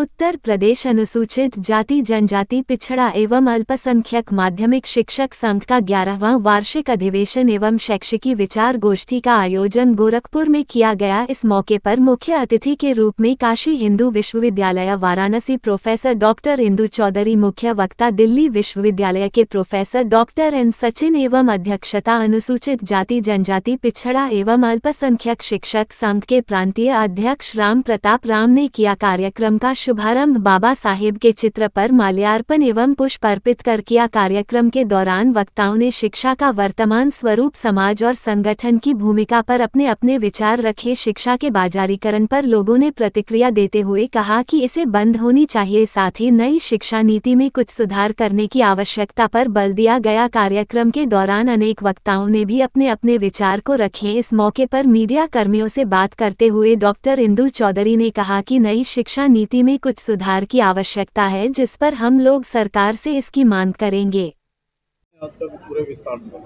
उत्तर प्रदेश अनुसूचित जाति जनजाति पिछड़ा एवं अल्पसंख्यक माध्यमिक शिक्षक संघ का 11वां वार्षिक अधिवेशन एवं शैक्षिकी विचार गोष्ठी का आयोजन गोरखपुर में किया गया। इस मौके पर मुख्य अतिथि के रूप में काशी हिंदू विश्वविद्यालय वाराणसी प्रोफेसर डॉक्टर इंदु चौधरी, मुख्य वक्ता दिल्ली विश्वविद्यालय के प्रोफेसर डॉक्टर एन सचिन एवं अध्यक्षता अनुसूचित जाति जनजाति पिछड़ा एवं अल्पसंख्यक शिक्षक संघ के प्रांतीय अध्यक्ष राम प्रताप राम ने किया। कार्यक्रम का शुभारंभ बाबा साहेब के चित्र पर माल्यार्पण एवं पुष्प अर्पित कर किया। कार्यक्रम के दौरान वक्ताओं ने शिक्षा का वर्तमान स्वरूप, समाज और संगठन की भूमिका पर अपने अपने विचार रखे। शिक्षा के बाजारीकरण पर लोगों ने प्रतिक्रिया देते हुए कहा कि इसे बंद होनी चाहिए, साथ ही नई शिक्षा नीति में कुछ सुधार करने की आवश्यकता पर बल दिया गया। कार्यक्रम के दौरान अनेक वक्ताओं ने भी अपने अपने विचार को रखे। इस मौके पर मीडिया कर्मियों से बात करते हुए डॉक्टर इंदु चौधरी ने कहा कि नई शिक्षा नीति में कुछ सुधार की आवश्यकता है, जिस पर हम लोग सरकार से इसकी मांग करेंगे।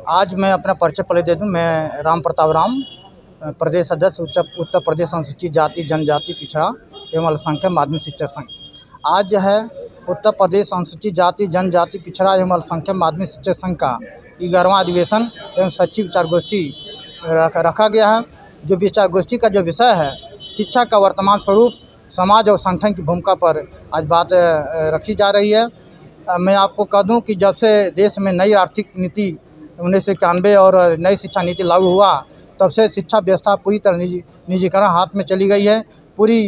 आज मैं अपना परिचय पहले दे दूं। मैं राम प्रताप राम, प्रदेश अध्यक्ष उत्तर प्रदेश अनुसूचित जाति जनजाति पिछड़ा एवं अल्पसंख्यक माध्यमिक शिक्षक संघ। आज जो है उत्तर प्रदेश अनुसूचित जाति जनजाति पिछड़ा एवं अल्पसंख्यक माध्यमिक शिक्षक संघ का 11वां अधिवेशन एवं शैक्षिक विचार गोष्ठी रखा गया है। जो विचार गोष्ठी का जो विषय है, शिक्षा का वर्तमान स्वरूप, समाज और संगठन की भूमिका पर आज बात रखी जा रही है। मैं आपको कह दूं कि जब से देश में नई आर्थिक नीति 1991 और नई शिक्षा नीति लागू हुआ, तब से शिक्षा व्यवस्था पूरी तरह निजीकरण हाथ में चली गई है। पूरी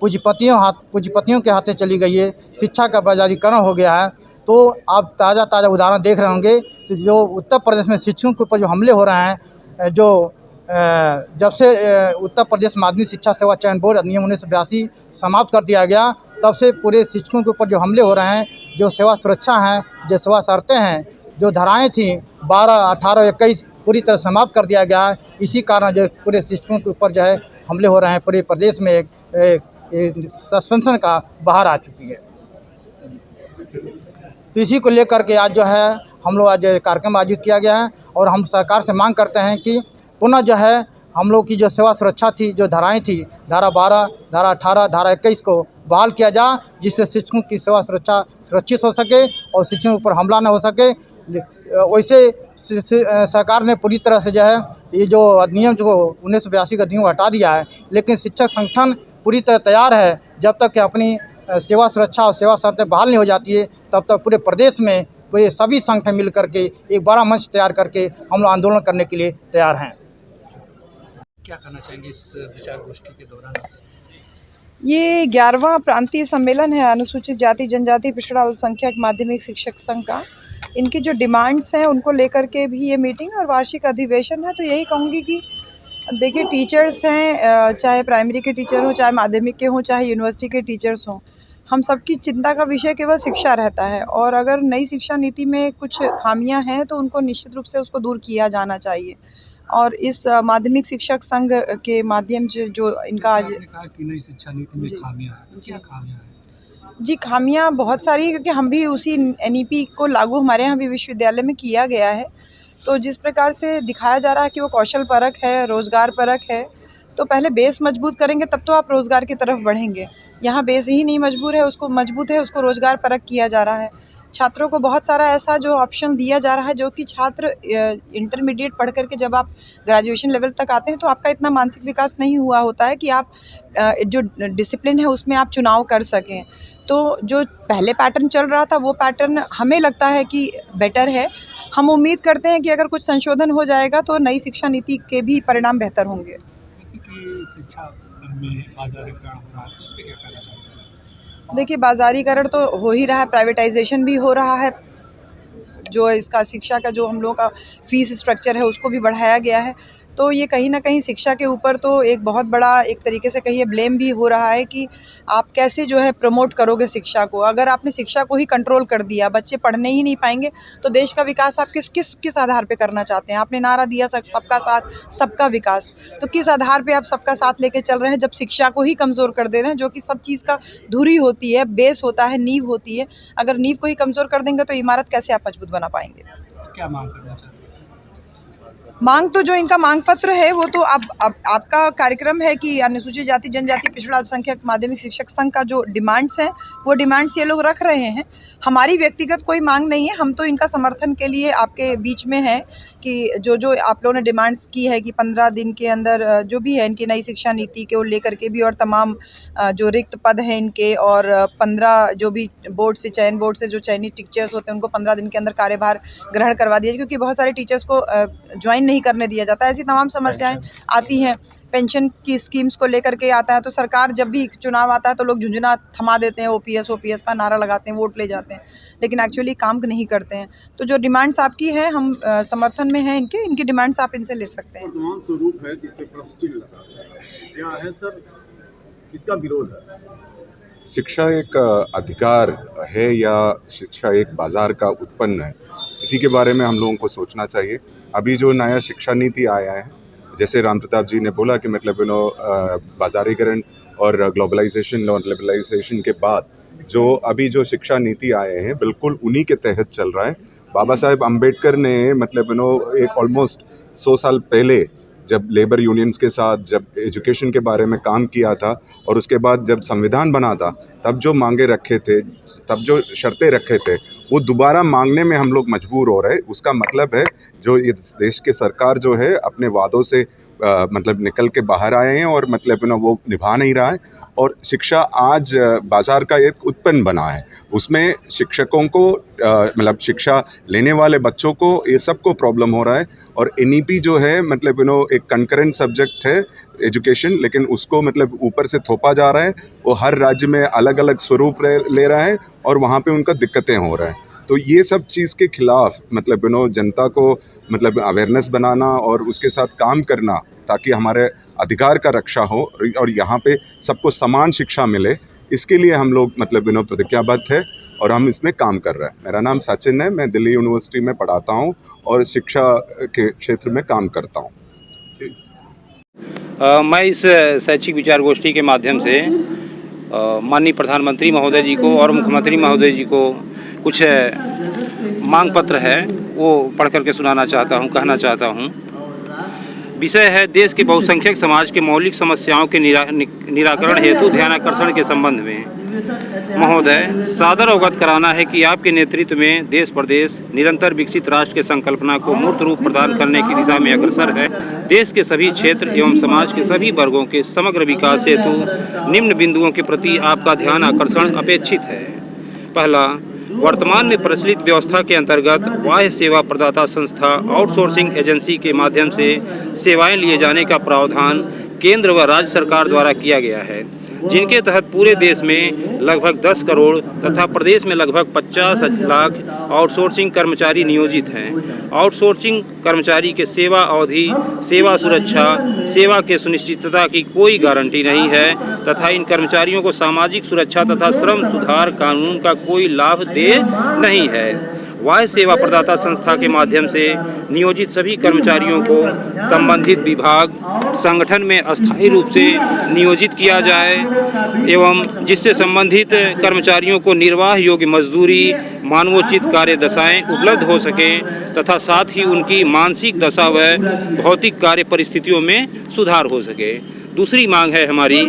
पूंजीपतियों के हाथ में चली गई है। शिक्षा का बाजारीकरण हो गया है। तो आप ताज़ा उदाहरण देख रहे होंगे तो जो उत्तर प्रदेश में शिक्षकों के ऊपर जो हमले हो रहे हैं, जो जब से उत्तर प्रदेश माध्यमिक शिक्षा सेवा चयन बोर्ड अधिनियम 1982 समाप्त कर दिया गया, तब से पूरे शिक्षकों के ऊपर जो हमले हो रहे हैं, जो सेवा सुरक्षा हैं, जो सेवा शर्तें हैं, जो धाराएं थीं 12, 18, 21 पूरी तरह समाप्त कर दिया गया है। इसी कारण जो पूरे शिक्षकों के ऊपर जो है हमले हो रहे हैं। पूरे प्रदेश में एक सस्पेंशन का बहार आ चुकी है। तो इसी को लेकर के आज जो है हम लोग आज कार्यक्रम आयोजित किया गया है और हम सरकार से मांग करते हैं कि पुनः जो है हम लोग की जो सेवा सुरक्षा थी, जो धाराएं थी, धारा 12, धारा 18, धारा 21 को बहाल किया जाए, जिससे शिक्षकों की सेवा सुरक्षा सुरक्षित हो सके और शिक्षकों पर हमला न हो सके। वैसे सरकार ने पूरी तरह से जो है ये जो अधिनियम जो 1982 का अधिनियम हटा दिया है, लेकिन शिक्षक संगठन पूरी तरह तैयार है। जब तक कि अपनी सेवा सुरक्षा और सेवा शर्तें बहाल नहीं हो जाती है, तब तक पूरे प्रदेश में पूरे सभी संगठन मिल करके एक बड़ा मंच तैयार करके हम लोग आंदोलन करने के लिए तैयार हैं। क्या कहना चाहेंगे इस विचार गोष्ठी के दौरान? ये 11वां प्रांतीय सम्मेलन है अनुसूचित जाति जनजाति पिछड़ा अल्पसंख्यक माध्यमिक शिक्षक संघ का। इनकी जो डिमांड्स हैं उनको लेकर के भी ये मीटिंग और वार्षिक अधिवेशन है। तो यही कहूँगी कि देखिए, टीचर्स हैं, चाहे प्राइमरी के टीचर हों, चाहे माध्यमिक के हों, चाहे यूनिवर्सिटी के टीचर्स हों, हम सबकी चिंता का विषय केवल शिक्षा रहता है। और अगर नई शिक्षा नीति में कुछ खामियां हैं तो उनको निश्चित रूप से उसको दूर किया जाना चाहिए। और इस माध्यमिक शिक्षक संघ के माध्यम से जो इनका आज कहा कि नई शिक्षा नीति में खामियां हैं, क्या खामियां हैं? जी, खामियां बहुत सारी, क्योंकि हम भी उसी एनईपी को लागू हमारे यहाँ भी विश्वविद्यालय में किया गया है। तो जिस प्रकार से दिखाया जा रहा है कि वो कौशल परक है, रोज़गार परक है, तो पहले बेस मजबूत करेंगे तब तो आप रोज़गार की तरफ बढ़ेंगे। यहाँ बेस ही नहीं मजबूत है, उसको रोज़गार परक किया जा रहा है। छात्रों को बहुत सारा ऐसा जो ऑप्शन दिया जा रहा है, जो कि छात्र इंटरमीडिएट पढ़ करके जब आप ग्रेजुएशन लेवल तक आते हैं तो आपका इतना मानसिक विकास नहीं हुआ होता है कि आप जो डिसिप्लिन है उसमें आप चुनाव कर सकें। तो जो पहले पैटर्न चल रहा था वो पैटर्न हमें लगता है कि बेटर है। हम उम्मीद करते हैं कि अगर कुछ संशोधन हो जाएगा तो नई शिक्षा नीति के भी परिणाम बेहतर होंगे। जैसे कि शिक्षा में बाजारीकरण हो रहा है, तो उस पर क्या कहना चाहते हैं? देखिए, बाजारीकरण तो हो ही रहा है, प्राइवेटाइजेशन भी हो रहा है। जो इसका शिक्षा का जो हम लोगों का फीस स्ट्रक्चर है उसको भी बढ़ाया गया है। तो ये कहीं ना कहीं शिक्षा के ऊपर तो एक बहुत बड़ा, एक तरीके से कहिए, ब्लेम भी हो रहा है कि आप कैसे जो है प्रमोट करोगे शिक्षा को। अगर आपने शिक्षा को ही कंट्रोल कर दिया, बच्चे पढ़ने ही नहीं पाएंगे, तो देश का विकास आप किस आधार पे करना चाहते हैं? आपने नारा दिया सबका साथ सबका विकास, तो किस आधार पे आप सबका साथ लेके चल रहे हैं जब शिक्षा को ही कमज़ोर कर दे रहे हैं, जो कि सब चीज़ का धुरी होती है, बेस होता है, नींव होती है। अगर नींव को ही कमज़ोर कर देंगे तो इमारत कैसे आप मजबूत बना पाएंगे? क्या मांग करना चाहते हैं? मांग तो जो इनका मांग पत्र है वो तो अब आपका कार्यक्रम है कि अनुसूचित जाति जनजाति पिछड़ा अल्पसंख्यक माध्यमिक शिक्षक संघ का जो डिमांड्स हैं वो डिमांड्स ये लोग रख रहे हैं। हमारी व्यक्तिगत कोई मांग नहीं है, हम तो इनका समर्थन के लिए आपके बीच में है कि जो जो आप लोगों ने डिमांड्स की है कि 15 दिन के अंदर जो भी है इनकी नई शिक्षा नीति को लेकर के भी और तमाम जो रिक्त पद हैं इनके और 15 जो भी बोर्ड से जो चयनित टीचर्स होते हैं उनको 15 दिन के अंदर कार्यभार ग्रहण करवा दिया, क्योंकि बहुत सारे टीचर्स को ज्वाइन नहीं करने दिया जाता है। ऐसी तमाम समस्याएं आती हैं। पेंशन की स्कीम्स को लेकर के आता है तो सरकार जब भी चुनाव आता है तो लोग झुंझुना थमा देते हैं, ओपीएस का नारा लगाते हैं, वोट ले जाते हैं, लेकिन एक्चुअली काम नहीं करते हैं। तो जो डिमांड्स आपकी है हम समर्थन में हैं इनकी डिमांड्स आप इनसे ले सकते हैं। तमाम स्वरूप है जिस पे प्रश्न लगा क्या है सर, किसका विरोध है? शिक्षा एक अधिकार है या शिक्षा एक बाजार का उत्पन्न है, इसी के बारे में हम लोगों को सोचना चाहिए। अभी जो नया शिक्षा नीति आया है, जैसे राम प्रताप जी ने बोला कि मतलब बाजारीकरण और ग्लोबलाइजेशन और लिबरलाइजेशन के बाद जो अभी जो शिक्षा नीति आए हैं बिल्कुल उन्हीं के तहत चल रहा है। बाबा साहेब अम्बेडकर ने मतलब एक ऑलमोस्ट 100 साल पहले जब लेबर यूनियंस के साथ जब एजुकेशन के बारे में काम किया था और उसके बाद जब संविधान बना था तब जो मांगे रखे थे, तब जो शर्तें रखे थे, वो दोबारा मांगने में हम लोग मजबूर हो रहे हैं। उसका मतलब है जो इस देश की सरकार जो है अपने वादों से मतलब निकल के बाहर आए हैं और मतलब वो निभा नहीं रहा है। और शिक्षा आज बाज़ार का एक उत्पन्न बना है, उसमें शिक्षकों को मतलब शिक्षा लेने वाले बच्चों को ये सबको प्रॉब्लम हो रहा है। और एनईपी जो है मतलब एक कंकरेंट सब्जेक्ट है एजुकेशन, लेकिन उसको मतलब ऊपर से थोपा जा रहा है। वो हर राज्य में अलग अलग स्वरूप ले रहा है और वहाँ पे उनका दिक्कतें हो रहा है। तो ये सब चीज़ के खिलाफ मतलब जनता को मतलब अवेयरनेस बनाना और उसके साथ काम करना ताकि हमारे अधिकार का रक्षा हो और यहाँ पे सबको समान शिक्षा मिले, इसके लिए हम लोग मतलब प्रतिज्ञाबद्ध है और हम इसमें काम कर रहे हैं। मेरा नाम सचिन है, मैं दिल्ली यूनिवर्सिटी में पढ़ाता हूँ और शिक्षा के क्षेत्र में काम करता हूँ। मैं इस शैक्षिक विचार गोष्ठी के माध्यम से माननीय प्रधानमंत्री महोदय जी को और मुख्यमंत्री महोदय जी को कुछ मांग पत्र है वो पढ़ करके सुनाना चाहता हूँ, कहना चाहता हूँ। विषय है देश के बहुसंख्यक समाज के मौलिक समस्याओं के निराकरण हेतु ध्यानाकर्षण के संबंध में। महोदय, सादर अवगत कराना है कि आपके नेतृत्व में देश प्रदेश निरंतर विकसित राष्ट्र के संकल्पना को मूर्त रूप प्रदान करने की दिशा में अग्रसर है। देश के सभी क्षेत्र एवं समाज के सभी वर्गों के समग्र विकास हेतु निम्न बिंदुओं के प्रति आपका ध्यान आकर्षण अपेक्षित है। पहला, वर्तमान में प्रचलित व्यवस्था के अंतर्गत बाह्य सेवा प्रदाता संस्था आउटसोर्सिंग एजेंसी के माध्यम से सेवाएं लिए जाने का प्रावधान केंद्र व राज्य सरकार द्वारा किया गया है, जिनके तहत पूरे देश में लगभग 10 करोड़ तथा प्रदेश में लगभग 50 लाख आउटसोर्सिंग कर्मचारी नियोजित हैं। आउटसोर्सिंग कर्मचारी के सेवा अवधि, सेवा सुरक्षा, सेवा के सुनिश्चितता की कोई गारंटी नहीं है तथा इन कर्मचारियों को सामाजिक सुरक्षा तथा श्रम सुधार कानून का कोई लाभ दे नहीं है। वाह्य सेवा प्रदाता संस्था के माध्यम से नियोजित सभी कर्मचारियों को संबंधित विभाग संगठन में अस्थायी रूप से नियोजित किया जाए एवं जिससे संबंधित कर्मचारियों को निर्वाह योग्य मजदूरी, मानवोचित कार्य दशाएं उपलब्ध हो सकें तथा साथ ही उनकी मानसिक दशा व भौतिक कार्य परिस्थितियों में सुधार हो सके। दूसरी मांग है हमारी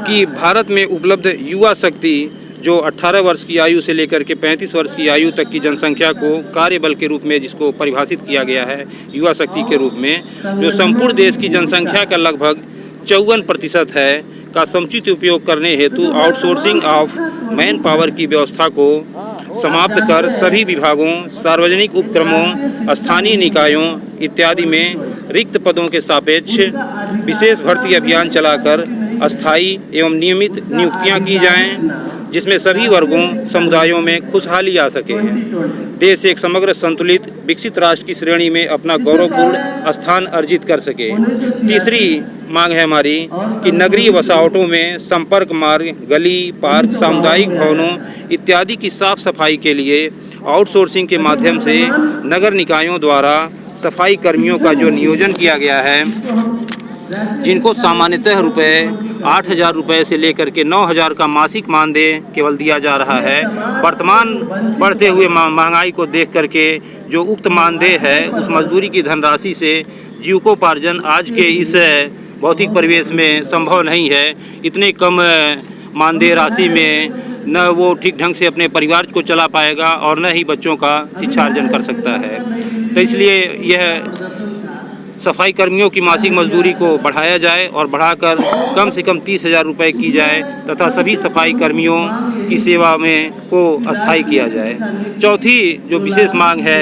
कि भारत में उपलब्ध युवा शक्ति जो 18 वर्ष की आयु से लेकर के 35 वर्ष की आयु तक की जनसंख्या को कार्यबल के रूप में जिसको परिभाषित किया गया है युवा शक्ति के रूप में, जो संपूर्ण देश की जनसंख्या का लगभग 54% है, का समुचित उपयोग करने हेतु आउटसोर्सिंग ऑफ मैन पावर की व्यवस्था को समाप्त कर सभी विभागों, सार्वजनिक उपक्रमों, स्थानीय निकायों इत्यादि में रिक्त पदों के सापेक्ष विशेष भर्ती अभियान चलाकर अस्थायी एवं नियमित नियुक्तियां की जाएं, जिसमें सभी वर्गों समुदायों में खुशहाली आ सके। देश एक समग्र संतुलित विकसित राष्ट्र की श्रेणी में अपना गौरवपूर्ण स्थान अर्जित कर सके। तीसरी मांग है हमारी कि नगरीय बसावटों में संपर्क मार्ग, गली, पार्क, सामुदायिक भवनों इत्यादि की साफ सफाई के लिए आउटसोर्सिंग के माध्यम से नगर निकायों द्वारा सफाई कर्मियों का जो नियोजन किया गया है जिनको सामान्यतः रुपये 8,000 रुपये से लेकर के 9,000 का मासिक मानदेय केवल दिया जा रहा है। वर्तमान बढ़ते हुए महंगाई को देख करके जो उक्त मानदेय है उस मजदूरी की धनराशि से जीविकोपार्जन आज के इस भौतिक परिवेश में संभव नहीं है। इतने कम मानदेय राशि में न वो ठीक ढंग से अपने परिवार को चला पाएगा और न ही बच्चों का शिक्षार्जन कर सकता है। तो इसलिए यह सफाई कर्मियों की मासिक मजदूरी को बढ़ाया जाए और बढ़ाकर कम से कम 30,000 रुपये की जाए तथा सभी सफाई कर्मियों की सेवा में को अस्थायी किया जाए। चौथी जो विशेष मांग है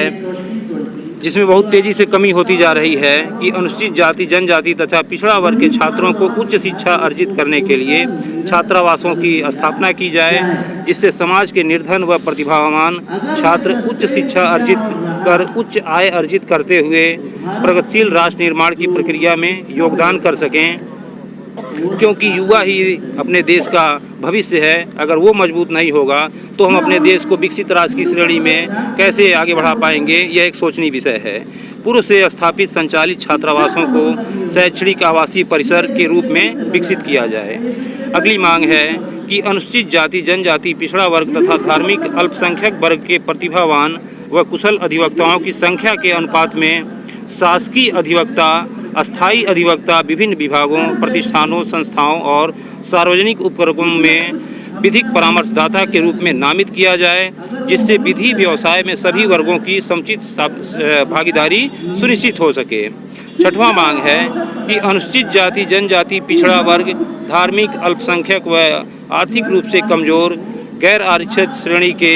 जिसमें बहुत तेज़ी से कमी होती जा रही है कि अनुसूचित जाति जनजाति तथा पिछड़ा वर्ग के छात्रों को उच्च शिक्षा अर्जित करने के लिए छात्रावासों की स्थापना की जाए, जिससे समाज के निर्धन व प्रतिभावान छात्र उच्च शिक्षा अर्जित कर उच्च आय अर्जित करते हुए प्रगतिशील राष्ट्र निर्माण की प्रक्रिया में योगदान कर सकें, क्योंकि युवा ही अपने देश का भविष्य है। अगर वो मजबूत नहीं होगा तो हम अपने देश को विकसित राष्ट्र की श्रेणी में कैसे आगे बढ़ा पाएंगे, यह एक सोचनीय विषय है। पूर्व से स्थापित संचालित छात्रावासों को शैक्षणिक आवासीय परिसर के रूप में विकसित किया जाए। अगली मांग है कि अनुसूचित जाति जनजाति पिछड़ा वर्ग तथा धार्मिक अल्पसंख्यक वर्ग के प्रतिभावान व कुशल अधिवक्ताओं की संख्या के अनुपात में शासकीय अधिवक्ता, अस्थायी अधिवक्ता विभिन्न विभागों, प्रतिष्ठानों, संस्थाओं और सार्वजनिक उपक्रमों में विधिक परामर्शदाता के रूप में नामित किया जाए, जिससे विधि व्यवसाय में सभी वर्गों की समुचित भागीदारी सुनिश्चित हो सके। छठवां मांग है कि अनुसूचित जाति जनजाति पिछड़ा वर्ग, धार्मिक अल्पसंख्यक व आर्थिक रूप से कमजोर, गैर आरक्षित श्रेणी के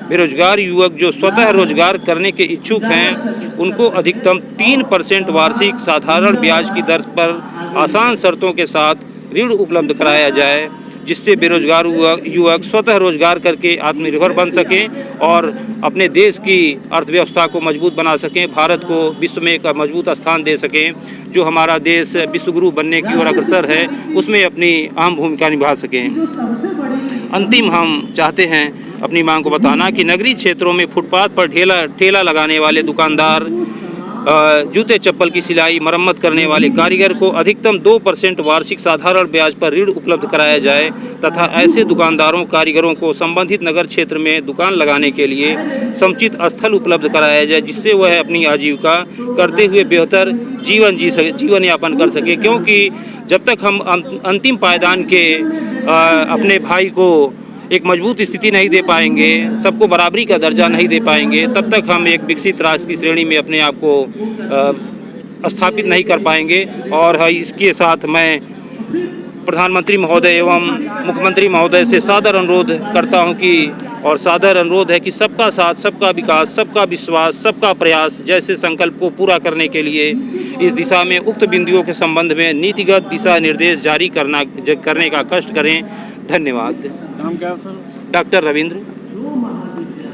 बेरोजगार युवक जो स्वतः रोजगार करने के इच्छुक हैं, उनको अधिकतम 3% वार्षिक साधारण ब्याज की दर पर आसान शर्तों के साथ ऋण उपलब्ध कराया जाए, जिससे बेरोजगार युवक स्वतः रोजगार करके आत्मनिर्भर बन सकें और अपने देश की अर्थव्यवस्था को मजबूत बना सकें, भारत को विश्व में एक मजबूत स्थान दे सकें। जो हमारा देश विश्वगुरु बनने की ओर अग्रसर है, उसमें अपनी अहम भूमिका निभा सकें। अंतिम हम चाहते हैं अपनी मांग को बताना कि नगरीय क्षेत्रों में फुटपाथ पर ठेला लगाने वाले दुकानदार, जूते चप्पल की सिलाई मरम्मत करने वाले कारीगर को अधिकतम 2% वार्षिक साधारण ब्याज पर ऋण उपलब्ध कराया जाए तथा ऐसे दुकानदारों कारीगरों को संबंधित नगर क्षेत्र में दुकान लगाने के लिए समुचित स्थल उपलब्ध कराया जाए, जिससे वह अपनी आजीविका करते हुए बेहतर जीवन यापन कर सके। क्योंकि जब तक हम अंतिम पायदान के अपने भाई को एक मजबूत स्थिति नहीं दे पाएंगे, सबको बराबरी का दर्जा नहीं दे पाएंगे, तब तक हम एक विकसित राष्ट्र की श्रेणी में अपने आप को स्थापित नहीं कर पाएंगे। और इसके साथ मैं प्रधानमंत्री महोदय एवं मुख्यमंत्री महोदय से सादर अनुरोध करता हूं कि सबका साथ, सबका विकास, सबका विश्वास, सबका प्रयास जैसे संकल्प को पूरा करने के लिए इस दिशा में उक्त बिंदुओं के संबंध में नीतिगत दिशा निर्देश जारी करने का कष्ट करें। धन्यवाद। नाम क्या है सर? डॉक्टर रविंद्र।